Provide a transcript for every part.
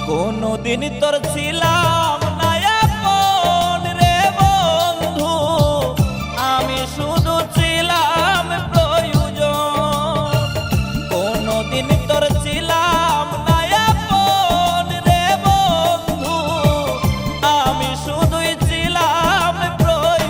কোনদিন তোর ছিলাম না আপন রে বন্ধু, আমি শুধু ছিলাম প্রয়োজন। কোনদিন তোর ছিলাম না আপন রে বন্ধু, আমি শুধুই ছিলাম প্রয়োজন।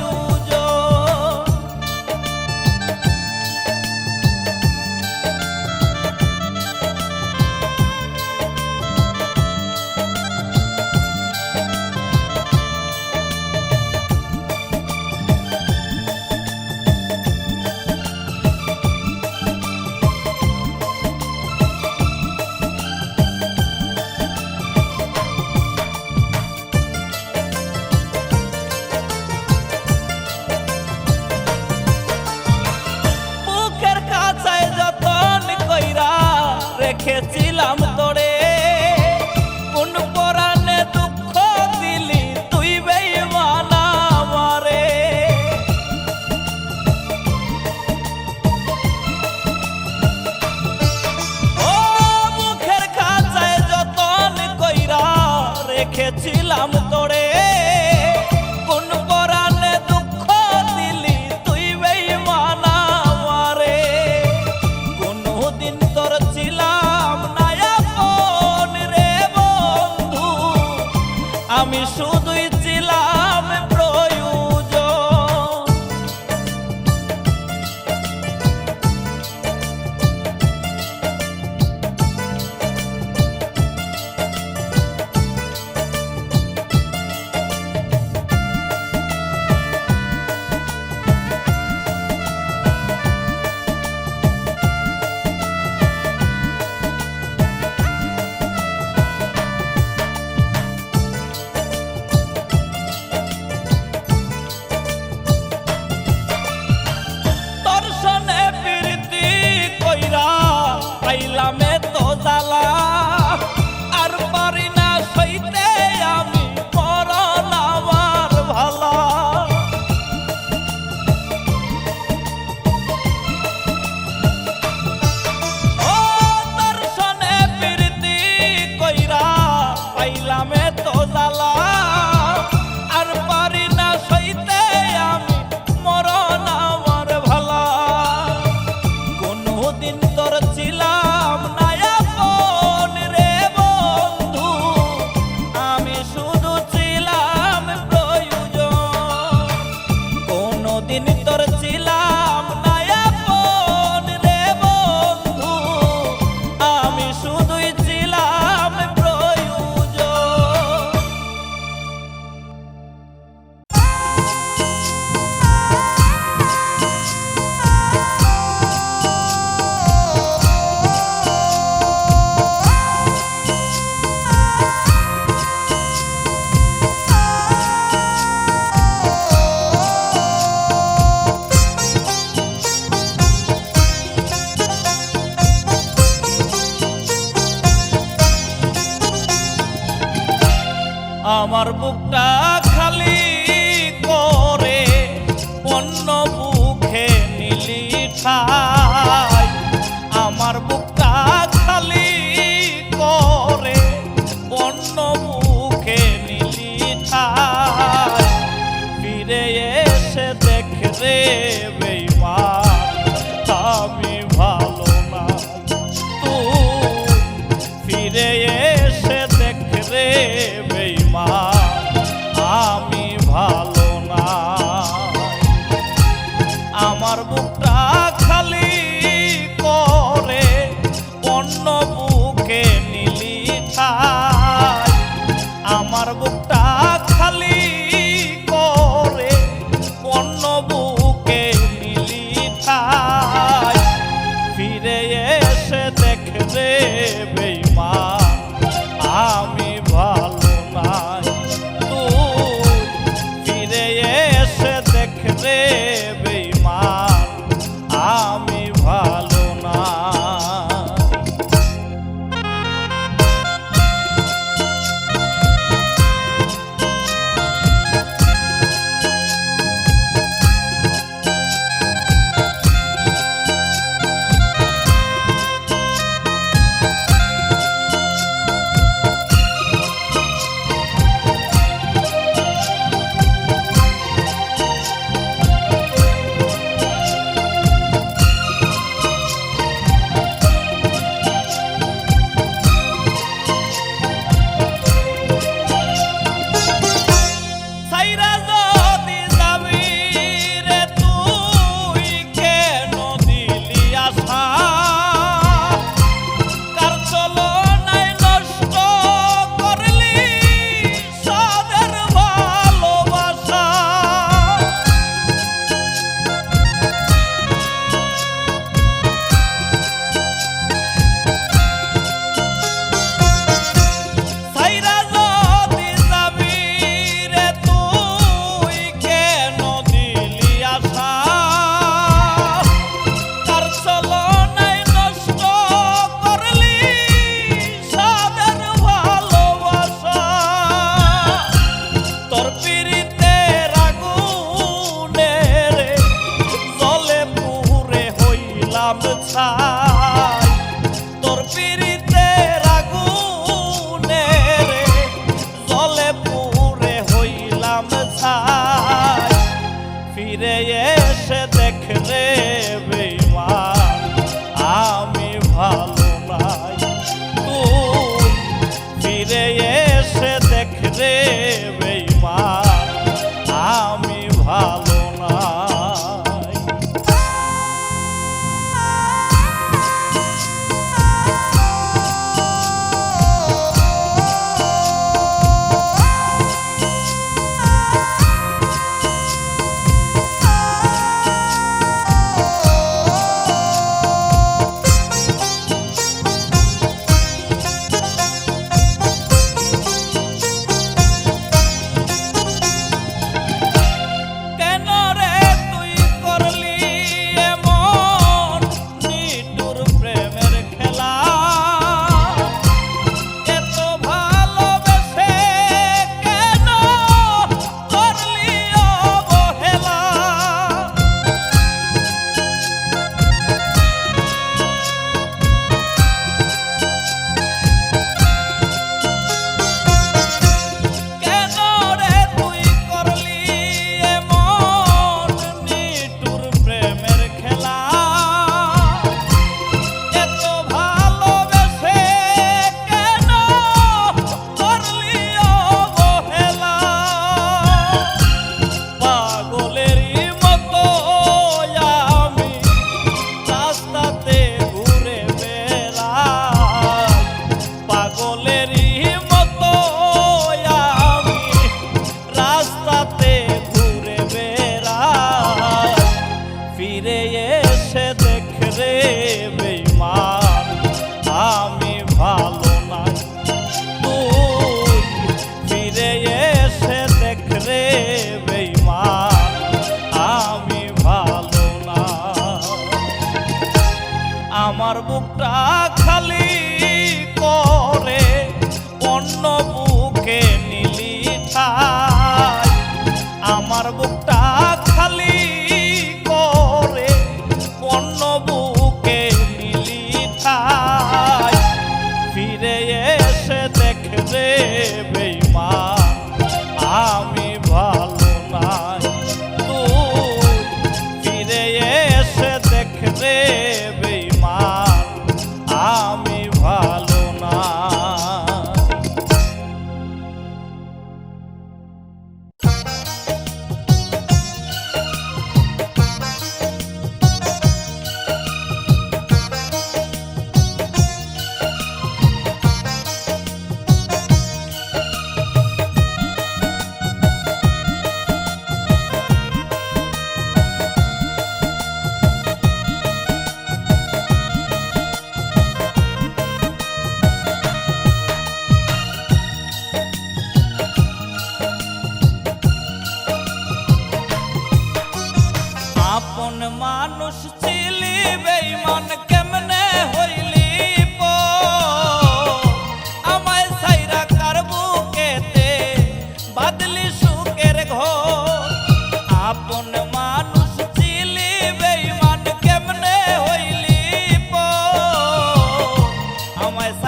রেখেছিলাম তোরে কোন পরাণে দুঃখ দিলি তুই বেঈমান আমারে। ও মুখের খাঁচায় যতন কইরা রেখেছিলাম তোরে, কোন পরাণে দুঃখ দিলি তুই বেঈমান আমারে। কোনদিন তোর ছিলাম না আপন রে বন্ধু, আমি শুধুই ছিলাম প্রয়োজন। দর্শনে প্রীতি কইরা পাইলাম তো জ্বালা, আর পারি না সইতে আমি মরণ আমার ভালা। ও দর্শনে প্রীতি কইরা পাইলাম তো জ্বালা, আর পারি না সইতে আমি মরণ আমার ভালা। কোনদিন তোর ছিলাম না আপন রে বন্ধু, আমি শুধু ছিলাম প্রয়োজন। কোনদিন তোর ছিলাম না আপন রে বন্ধু, আমি শুধুই ছিলাম প্রয়োজন। আমার বুকটা খালি করে অন্য বুকে নিলি ঠাই, আমার বুকটা খালি করে অন্য বুকে নিলি ঠাই। ফিরে এসে দেখ রে বেঈমান আমি ভালো না, তুই ফিরে এসে দেখ রে বেঈমান আমি ভালো না। আমার বুকটা খালি করে অন্য বুকে নিলি ঠাই, আমার বুকটা খালি করে অন্য বুকে নিলি ঠাই। ফিরে এসে দেখ রে বেঈমান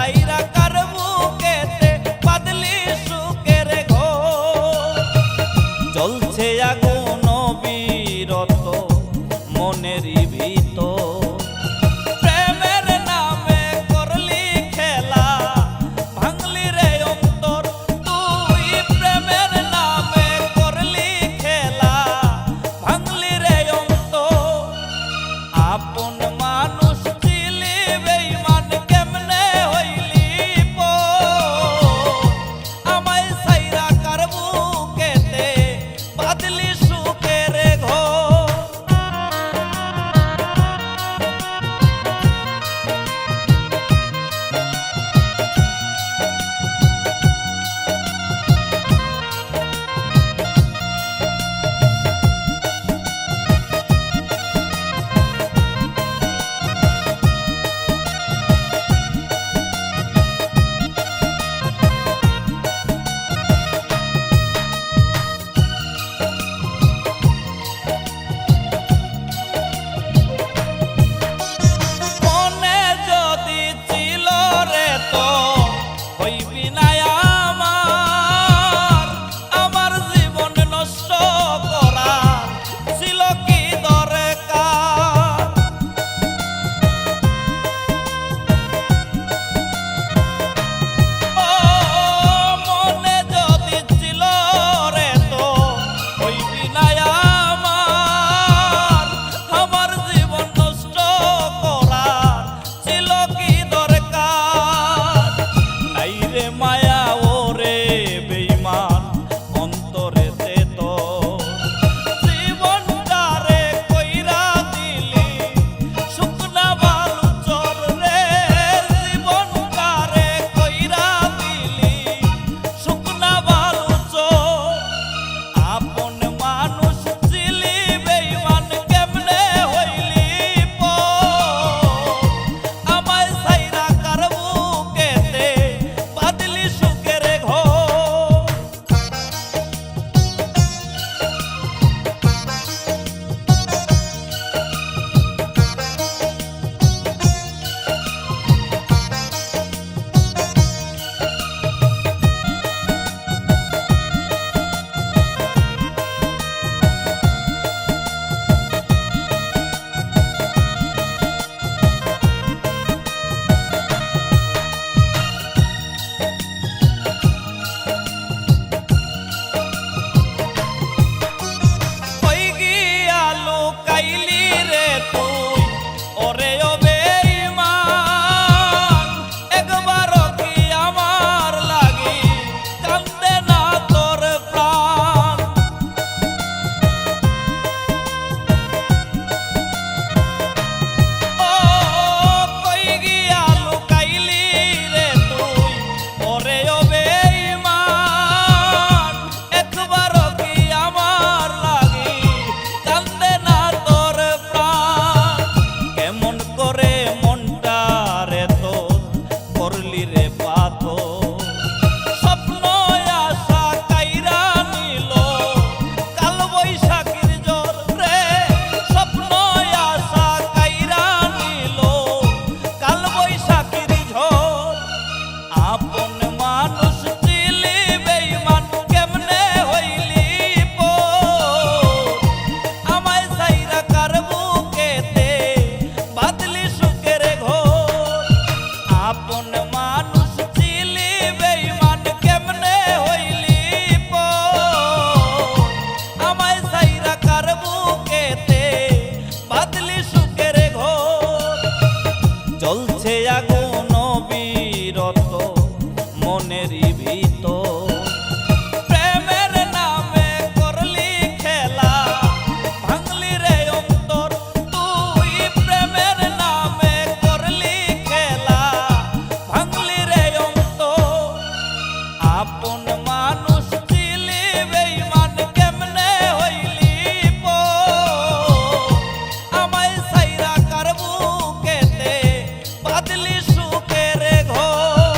সাইরা কার বুকেতে বাদলি সুখের ঘোর জ্বলছে আগুন বিরত মনেরই ভিতর প্রেমের নামে করলি খেলা ভাঙলি রে অন্তর তুই প্রেমের নামে করলি খেলা ভাঙলি রে অন্তর আপন মানুষ ছিলি বেঈমান কেমনে হইলি পর আমায় সাইরা কার বুকেতে বাদলি সুখের ঘোর মনে যদি ছিল রে তো হইবি না আমার জীবন নষ্ট করা ছিল কি দরকার ও মনে যদি ছিল রে তো হইবি না আমার জীবন নষ্ট করা ছিল কি দরকার নাই রে মায়া ওরে বেঈমান অন্তরেতে তো জীবনটারে কইরা দিলি শুকনা বালু চর রে জীবনটারে কইরা দিলি শুকনা বালু চর আপন মানুষ ছিলি বেঈমান কেমনে হইলি পর আমায় সাইরা কার বুকেতে বাদলি সুখের ঘোর কই গিয়া লুকাইলি রে তুই ওরে ও বেঈমান একবারও কি আমার লাগি কান্দে না তোর প্রাণ ও কই গিয়া লুকাইলি রে তুই ওরে ও বেঈমান একবারও কি আমার লাগি কান্দে না তোর প্রাণ কেমন করে মনটা রে তোর করলি রে পাথর স্বপ্ন আশা কাইরা নিল কাল বৈশাখীর জ্বর রে স্বপ্ন আশা কাইরা নিল কাল বৈশাখীর ঝড় আপন মানুষ ছিলি বেঈমান কেমনে হইলি পর আমায় সাইরা কার বুকেতে বাদলি সুখের ঘোর আপন মানুষ ছিলি বেঈমান কেমনে হইলি পর আমায় সাইরা কার বুকেতে বাদলি সুখের ঘোর জ্বলছে আগুন বিরত মনেরই ভিতর প্রেমের নামে করলি খেলা ভাঙলি রে অন্তর তুই প্রেমের নামে করলি খেলা ভাঙলি রে অন্তর আপন মানুষ ছিলি বেঈমান কেমনে হইলি পর আমায় সাইরা কার বুকেতে বাদলি সুখের ঘোর।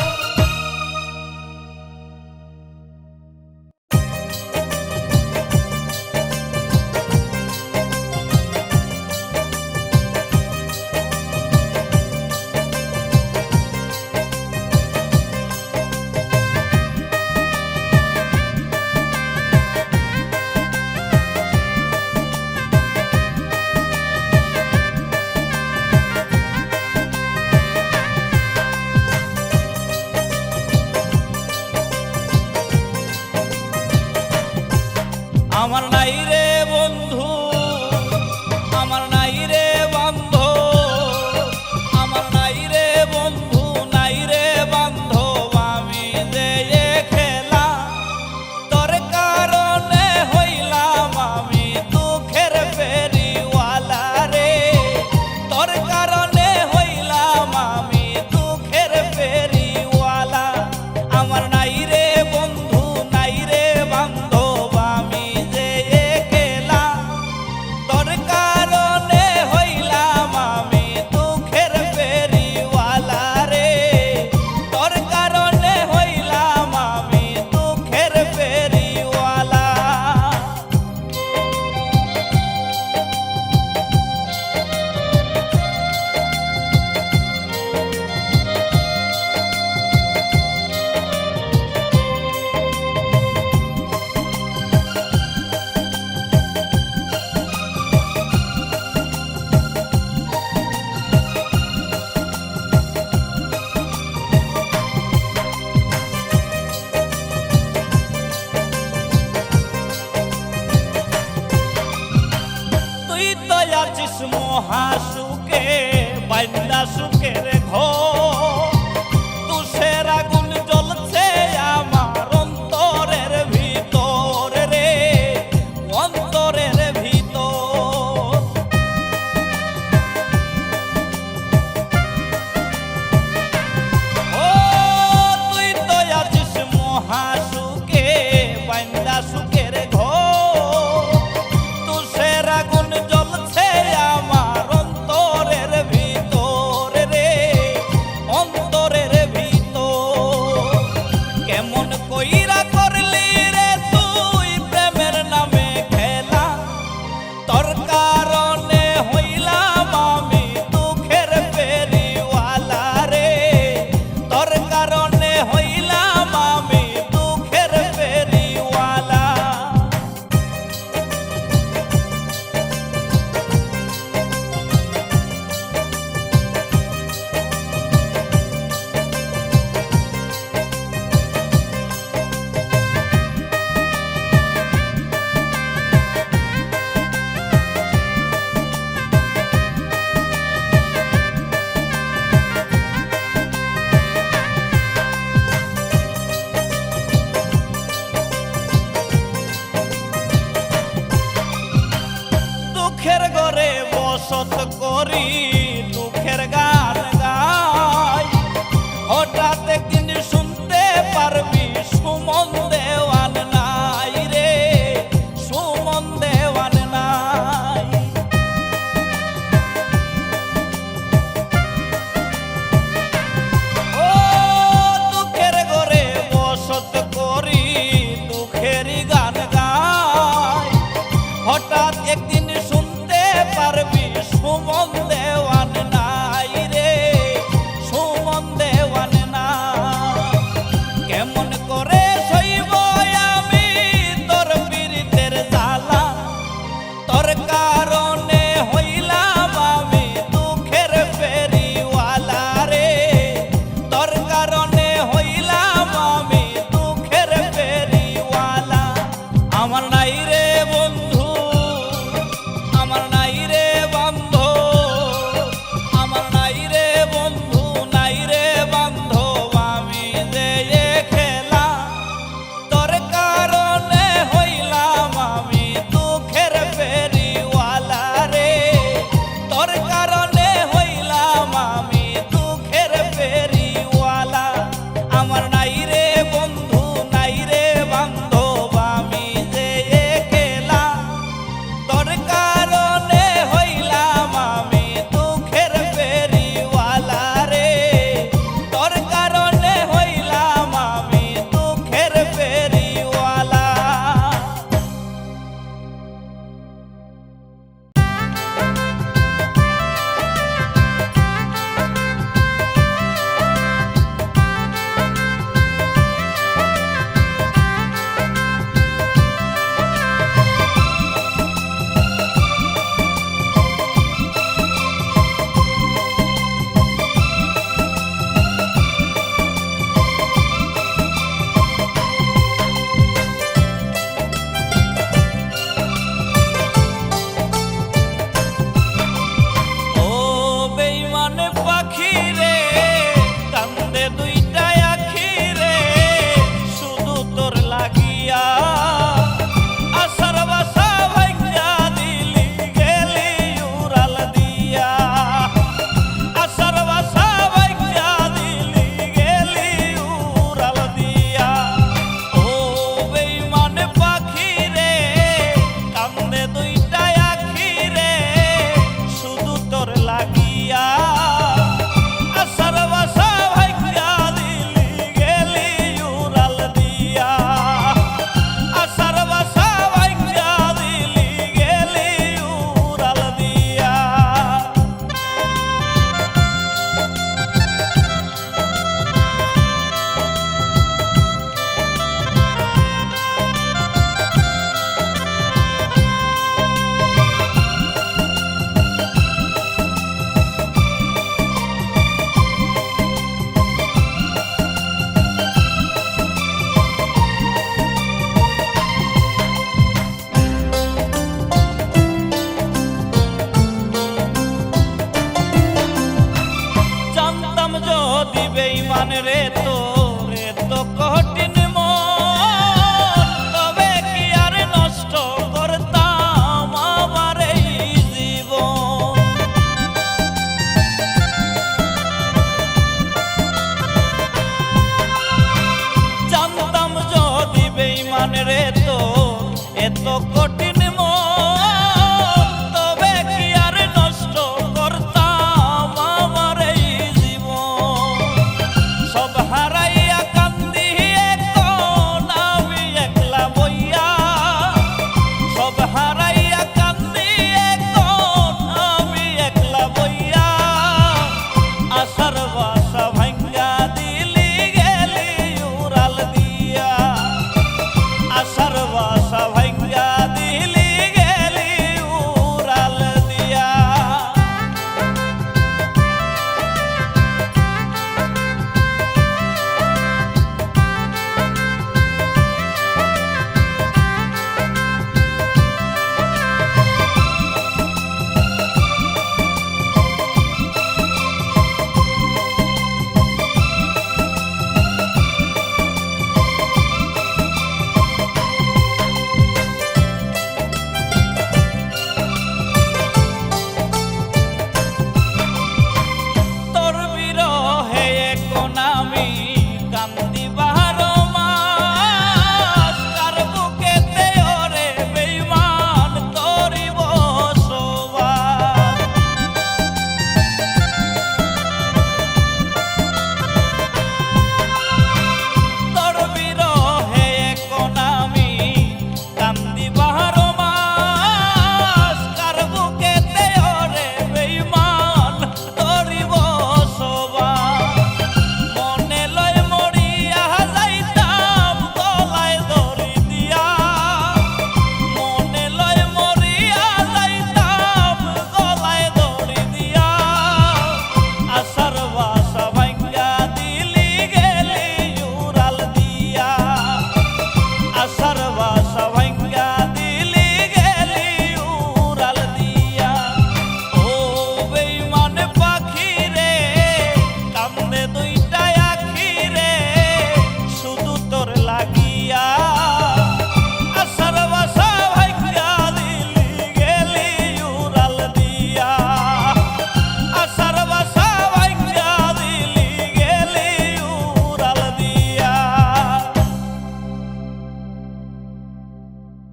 চোখ